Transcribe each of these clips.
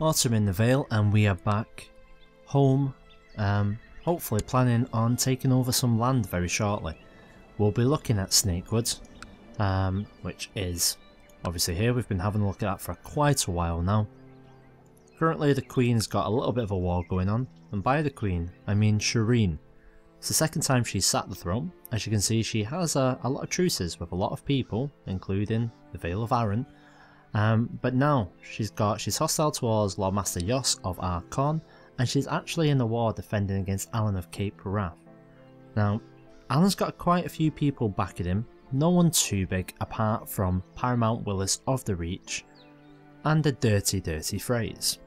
Autumn in the Vale, and we are back home, hopefully planning on taking over some land very shortly. We'll be looking at Snakewood, which is obviously here. We've been having a look at that for quite a while now. Currently the Queen's got a little bit of a war going on, and by the Queen I mean Shireen. It's the second time she's sat the throne. As you can see, she has a lot of truces with a lot of people, including the Vale of Arryn. But now she's hostile towards Lord Master Yos of Arkon, and she's actually in the war defending against Alan of Cape Wrath. Now, Alan's got quite a few people backing him, no one too big apart from Paramount Willis of the Reach and a dirty phrase.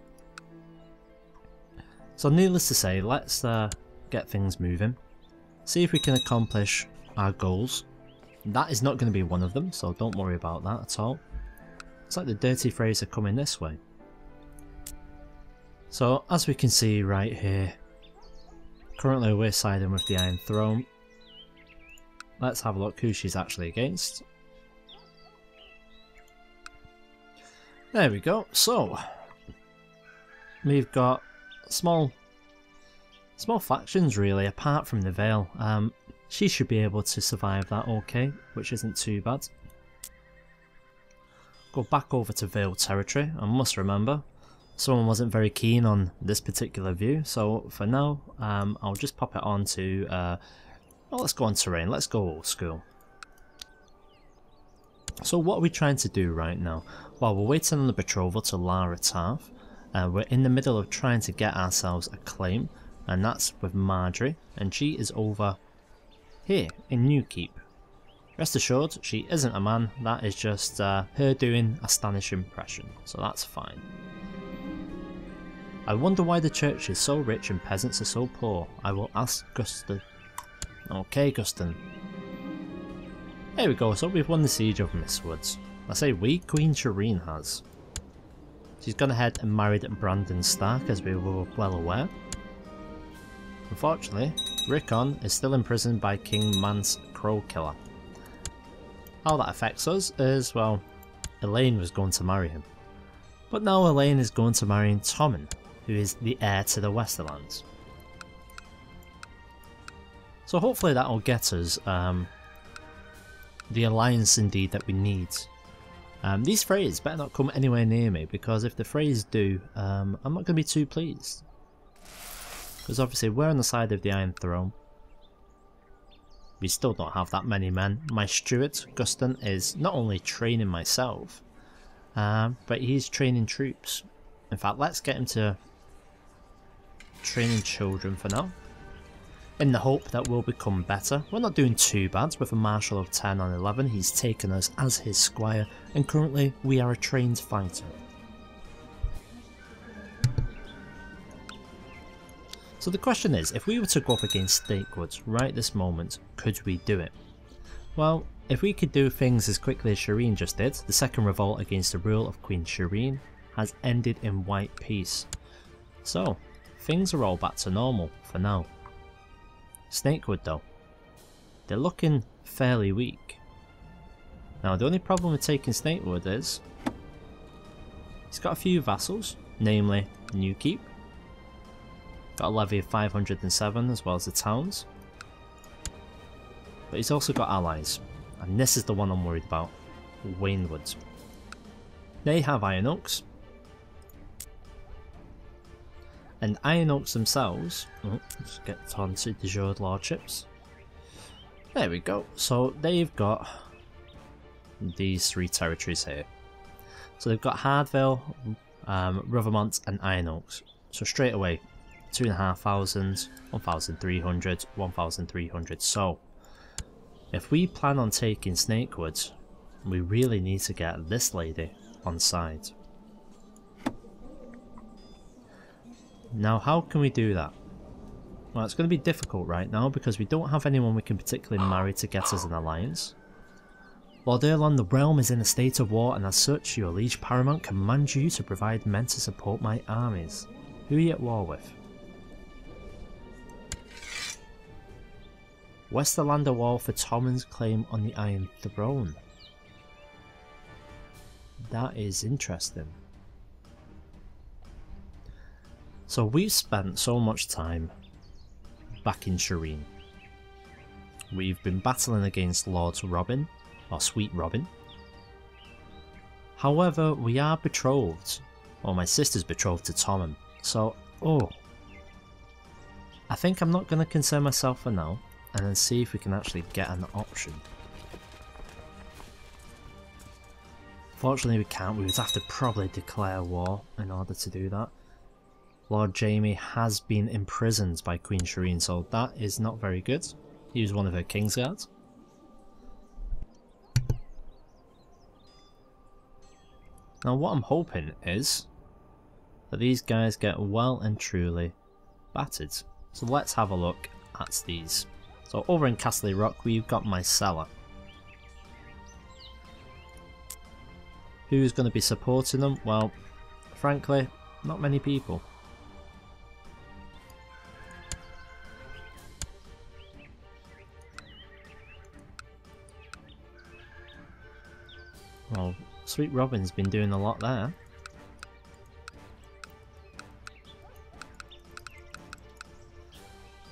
So needless to say, let's get things moving, see if we can accomplish our goals. That is not going to be one of them, so don't worry about that at all. It's like the dirty phrase are coming this way. So as we can see right here, currently we're siding with the Iron Throne. Let's have a look who she's actually against. There we go. So we've got small factions really, apart from the Vale. She should be able to survive that okay, which isn't too bad. Go back over to Vale territory. I must remember, someone wasn't very keen on this particular view, so for now I'll just pop it on to well, let's go on terrain, let's go old school. So what are we trying to do right now? Well, we're waiting on the betrothal to Lara Tarth. We're in the middle of trying to get ourselves a claim, and that's with Marjorie, and she is over here in Newkeep. Rest assured, she isn't a man, that is just her doing a Stanish impression, so that's fine. I wonder why the church is so rich and peasants are so poor. I will ask Guston. Okay, Guston. There we go, so we've won the siege of Mistwoods. I say we, Queen Shireen has. She's gone ahead and married Brandon Stark, as we were well aware. Unfortunately, Rickon is still imprisoned by King Mance Crowkiller. How that affects us is, well, Elaine was going to marry him. But now Elaine is going to marry Tommen, who is the heir to the Westerlands. So hopefully that will get us the alliance indeed that we need. These Freys better not come anywhere near me, because if the Freys do, I'm not going to be too pleased. Because obviously we're on the side of the Iron Throne. We still don't have that many men. My steward, Guston, is not only training myself, but he's training troops. In fact, let's get him to training children for now, in the hope that we'll become better. We're not doing too bad with a marshal of 10 on 11. He's taken us as his squire, and currently we are a trained fighter. So the question is, if we were to go up against Snakewood right this moment, could we do it? Well, if we could do things as quickly as Shireen just did, the second revolt against the rule of Queen Shireen has ended in white peace. So, things are all back to normal for now. Snakewood though, they're looking fairly weak. Now the only problem with taking Snakewood is, he's got a few vassals, namely Newkeep. Got a levy of 507 as well as the towns. But he's also got allies, and this is the one I'm worried about, Waynwood. They have Iron Oaks, and Iron Oaks themselves, let's get on to the Jord Lordships. There we go, so they've got these three territories here. So they've got Hardvale, Rothermont and Iron Oaks. So straight away, 2,500, 1,300, 1,300. So if we plan on taking Snakewood, we really need to get this lady on side. Now how can we do that? Well, it's going to be difficult right now because we don't have anyone we can particularly marry to get us an alliance. Lord Erlon, the realm is in a state of war, and as such your liege paramount commands you to provide men to support my armies. Who are you at war with? Westerlander war for Tommen's claim on the Iron Throne. That is interesting. So we've spent so much time back in Shireen. We've been battling against Lord Robin, or Sweet Robin. However, we are betrothed, or my sister's betrothed to Tommen. So, I think I'm not going to concern myself for now, and then see if we can actually get an option. Fortunately we can't, we would have to probably declare war in order to do that. Lord Jaime has been imprisoned by Queen Shireen, so that is not very good. He was one of her Kingsguards. Now what I'm hoping is that these guys get well and truly battered. So let's have a look at these. So over in Castle Rock we've got Mycella. Who's going to be supporting them? Well, frankly, not many people. Well, Sweet Robin's been doing a lot there.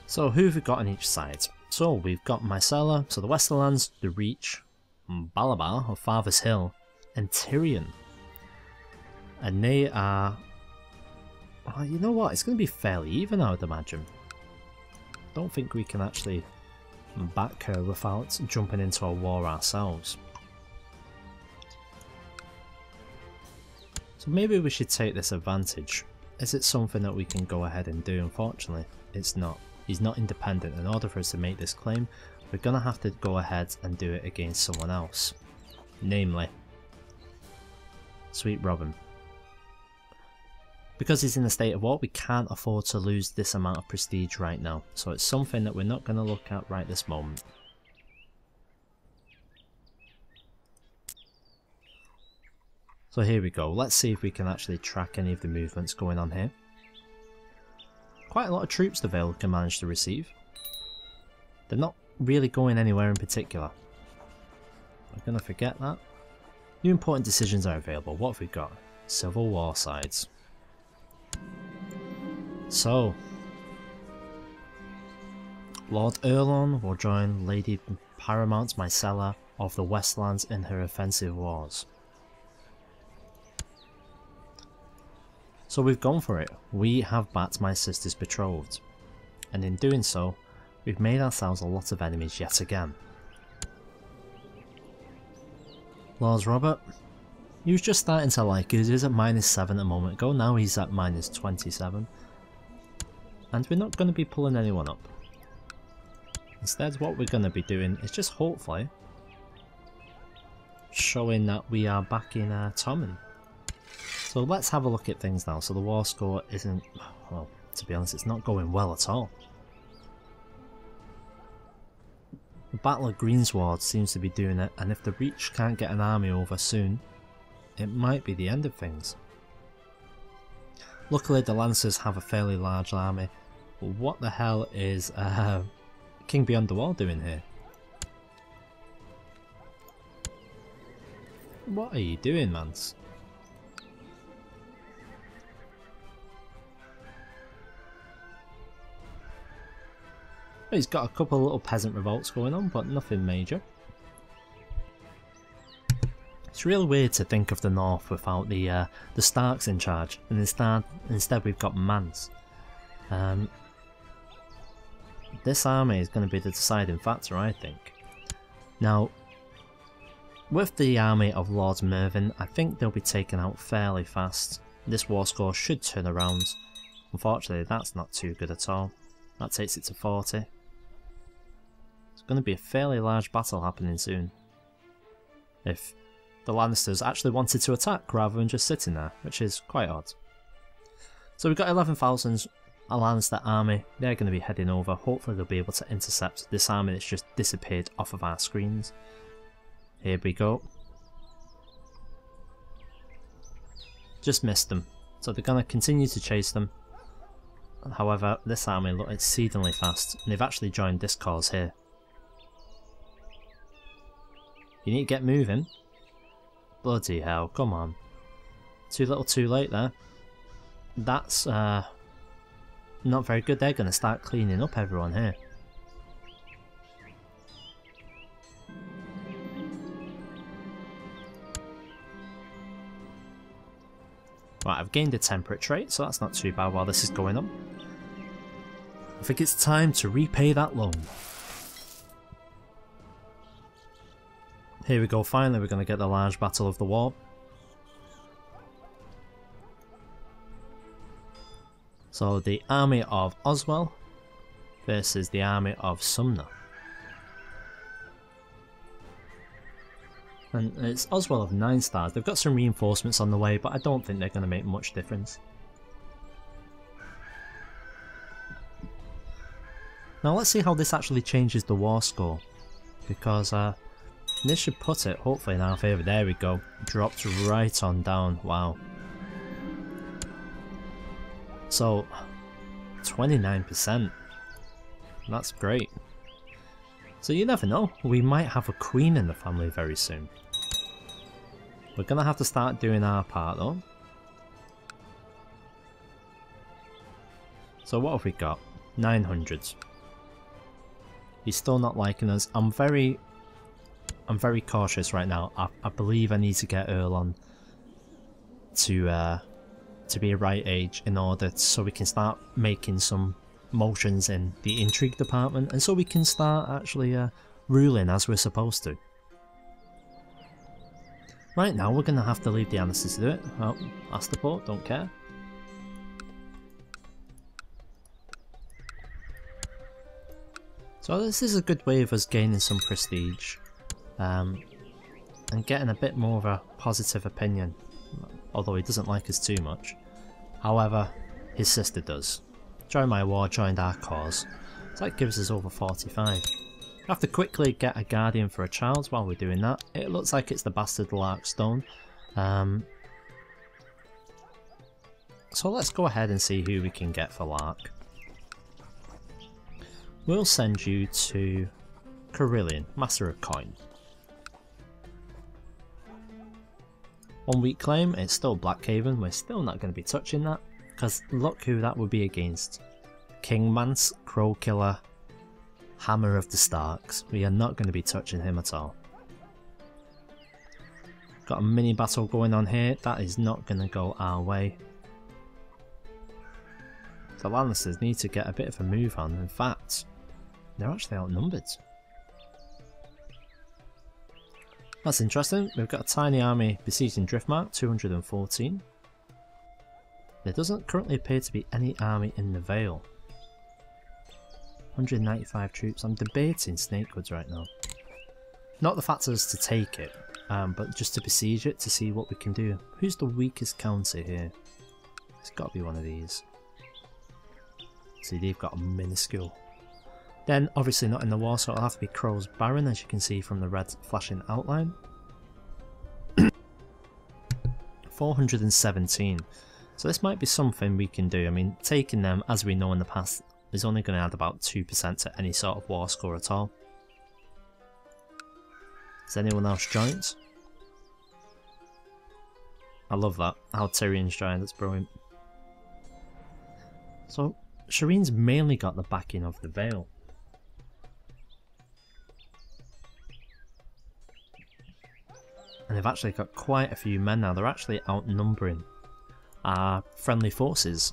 So who have we got on each side? So we've got Mycella, so the Westerlands, the Reach, Balabar, or Father's Hill, and Tyrion. And they are... well, you know what, it's going to be fairly even, I would imagine. Don't think we can actually back her without jumping into a war ourselves. So maybe we should take this advantage. Is it something that we can go ahead and do? Unfortunately, it's not. He's not independent. In order for us to make this claim, we're going to have to go ahead and do it against someone else. Namely, Sweet Robin. Because he's in a state of war, we can't afford to lose this amount of prestige right now. So it's something that we're not going to look at right this moment. So here we go. Let's see if we can actually track any of the movements going on here. Quite a lot of troops the Vale can manage to receive. They're not really going anywhere in particular. I'm going to forget that. New important decisions are available. What have we got? Civil War sides. So, Lord Erlon will join Lady Paramount Mycella of the Westlands in her offensive wars. So we've gone for it. We have backed my sister's betrothed. And in doing so, we've made ourselves a lot of enemies yet again. Lord Robert, he was just starting to like us. He was at -7 a moment ago, now he's at -27. And we're not going to be pulling anyone up. Instead, what we're going to be doing is just hopefully showing that we are back in Tommen. So let's have a look at things now. So the war score isn't, well, to be honest, it's not going well at all. The Battle of Greensward seems to be doing it, and if the Reach can't get an army over soon, it might be the end of things. Luckily the Lancers have a fairly large army, but what the hell is King Beyond the Wall doing here? What are you doing, Mance? He's got a couple of little peasant revolts going on, but nothing major. It's really weird to think of the North without the Starks in charge, and instead we've got Mance. This army is going to be the deciding factor, I think. Now, with the army of Lord Mervyn, I think they'll be taken out fairly fast. This war score should turn around. Unfortunately, that's not too good at all. That takes it to 40. It's going to be a fairly large battle happening soon. If the Lannisters actually wanted to attack rather than just sitting there, which is quite odd. So we've got 11,000 Lannister army. They're going to be heading over. Hopefully they'll be able to intercept this army that's just disappeared off of our screens. Here we go. Just missed them. So they're going to continue to chase them. However, this army look exceedingly fast, and they've actually joined this cause here. You need to get moving. Bloody hell, come on. Too little too late there. That's not very good. They're going to start cleaning up everyone here. Right, I've gained a temperate trait, so that's not too bad while this is going on. I think it's time to repay that loan. Here we go, finally we're going to get the large battle of the war. So the army of Oswell versus the army of Sumner. And it's Oswell of 9 stars. They've got some reinforcements on the way, but I don't think they're going to make much difference. Now let's see how this actually changes the war score. Because this should put it hopefully in our favour. There we go. Dropped right on down. Wow. So 29%. That's great. So you never know, we might have a queen in the family very soon. We're going to have to start doing our part though. So what have we got? 900. He's still not liking us. I'm very cautious right now. I believe I need to get Earl on to be a right age in order so we can start making some motions in the intrigue department, and so we can start actually ruling as we're supposed to. Right now we're going to have to leave the Annisters to do it. Oh, Astaport, don't care. So this is a good way of us gaining some prestige and getting a bit more of a positive opinion, although he doesn't like us too much. However, his sister does. Join my war, joined our cause. So that gives us over 45. I have to quickly get a guardian for a child while we're doing that. It looks like it's the bastard Larkstone. So let's go ahead and see who we can get for Lark. We'll send you to Carillion, Master of Coin. 1 week claim, it's still Blackhaven, we're still not going to be touching that. Because look who that would be against. Kingmance, Crowkiller, Hammer of the Starks. We are not going to be touching him at all. Got a mini battle going on here. That is not going to go our way. The Lannisters need to get a bit of a move on. In fact, they're actually outnumbered. That's interesting. We've got a tiny army besieging Driftmark, 214. There doesn't currently appear to be any army in the Vale. 195 troops. I'm debating Snakewoods right now. Not the fact is to take it, but just to besiege it to see what we can do. Who's the weakest county here? It's got to be one of these. See, they've got a minuscule. Then, obviously not in the war, so it'll have to be Crow's Baron, as you can see from the red flashing outline. 417. So this might be something we can do. I mean, taking them, as we know in the past, is only going to add about 2% to any sort of war score at all. Has anyone else joined? I love that. How Tyrion's joined, that's brilliant. So, Shireen's mainly got the backing of the Vale. And they've actually got quite a few men now. They're actually outnumbering our friendly forces.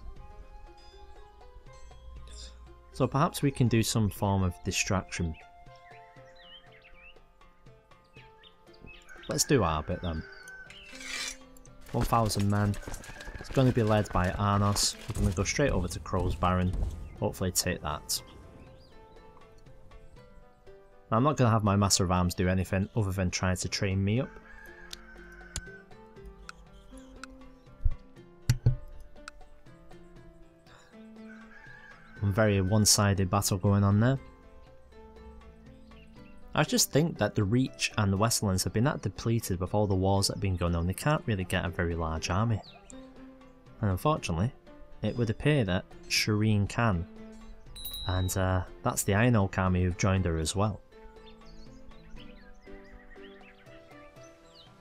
So perhaps we can do some form of distraction. Let's do our bit then. 1,000 men. It's going to be led by Arnos. We're going to go straight over to Crow's Baron. Hopefully take that. Now, I'm not going to have my Master of Arms do anything other than try to train me up. Very one-sided battle going on there. I just think that the Reach and the Westerlands have been that depleted with all the wars that have been going on. They can't really get a very large army. And unfortunately, it would appear that Shireen can. And that's the Iron Oak army who've joined her as well.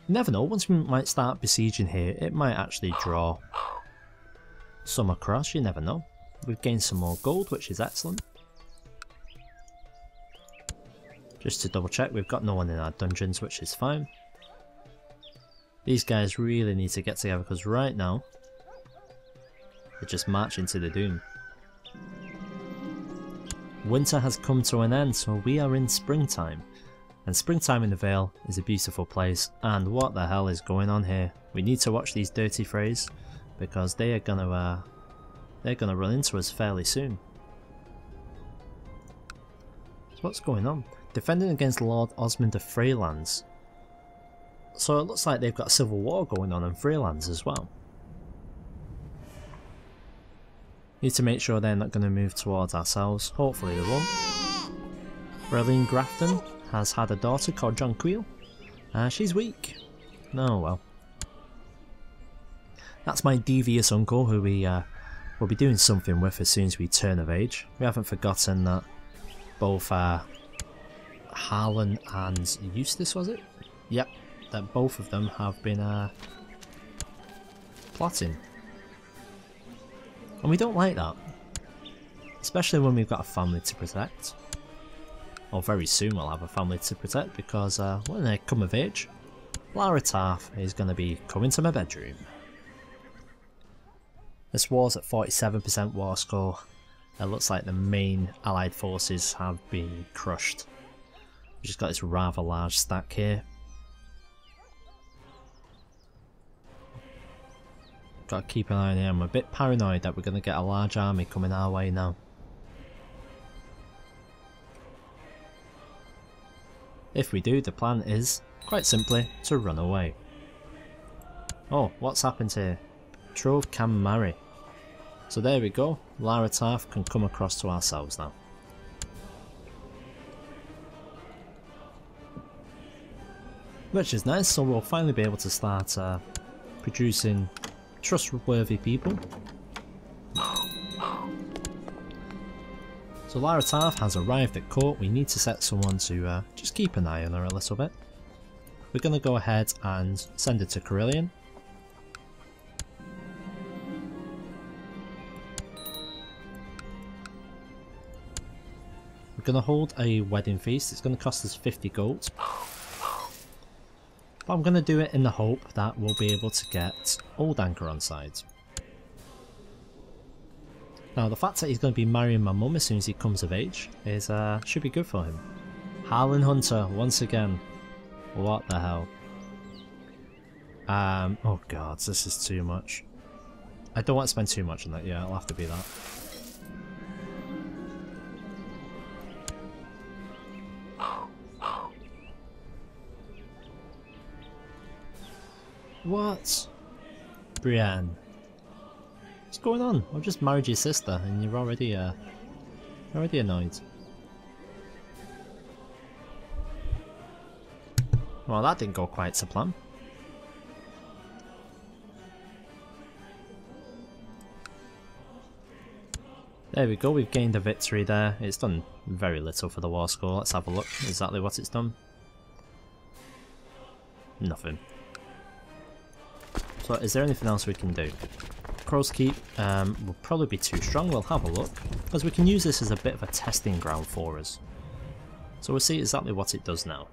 You never know, once we might start besieging here, it might actually draw some across, you never know. we've gained some more gold, which is excellent. Just to double check, we've got no one in our dungeons, which is fine. These guys really need to get together because right now they're just marching to the doom. Winter has come to an end, so we are in springtime. And springtime in the Vale is a beautiful place, and what the hell is going on here? We need to watch these dirty frays because they're gonna run into us fairly soon. So what's going on? Defending against Lord Osmond of Freylands. So it looks like they've got a civil war going on in Freylands as well. Need to make sure they're not going to move towards ourselves. Hopefully they won't. Breline Grafton has had a daughter called Jonquil. She's weak. Oh well. That's my devious uncle who we will be doing something with as soon as we turn of age. We haven't forgotten that both Harlan and Eustace, was it? Yep, that both of them have been plotting. And we don't like that. Especially when we've got a family to protect. Or very soon we'll have a family to protect because when they come of age, Lara Tarth is going to be coming to my bedroom. This war's at 47% war score. It looks like the main allied forces have been crushed. We've just got this rather large stack here. Got to keep an eye on here. I'm a bit paranoid that we're going to get a large army coming our way now. If we do, the plan is, quite simply, to run away. Oh, what's happened here? Betrothed can marry. So there we go, Lara Tarth can come across to ourselves now. Which is nice, so we'll finally be able to start producing trustworthy people. So Lara Tarth has arrived at court. We need to set someone to just keep an eye on her a little bit. We're going to go ahead and send her to Carillion. We're going to hold a wedding feast. It's going to cost us 50 gold. But I'm going to do it in the hope that we'll be able to get Old Anchor on side. Now the fact that he's going to be marrying my mum as soon as he comes of age is should be good for him. Harlan Hunter once again. What the hell? Oh god, this is too much. I don't want to spend too much on that. Yeah, it'll have to be that. What? Brienne. What's going on? I've just married your sister and you're already annoyed. Well, that didn't go quite to plan. There we go, we've gained a victory there. It's done very little for the war score. Let's have a look exactly what it's done. Nothing. So is there anything else we can do? Crow's Keep will probably be too strong. We'll have a look, because we can use this as a bit of a testing ground for us. So we'll see exactly what it does now.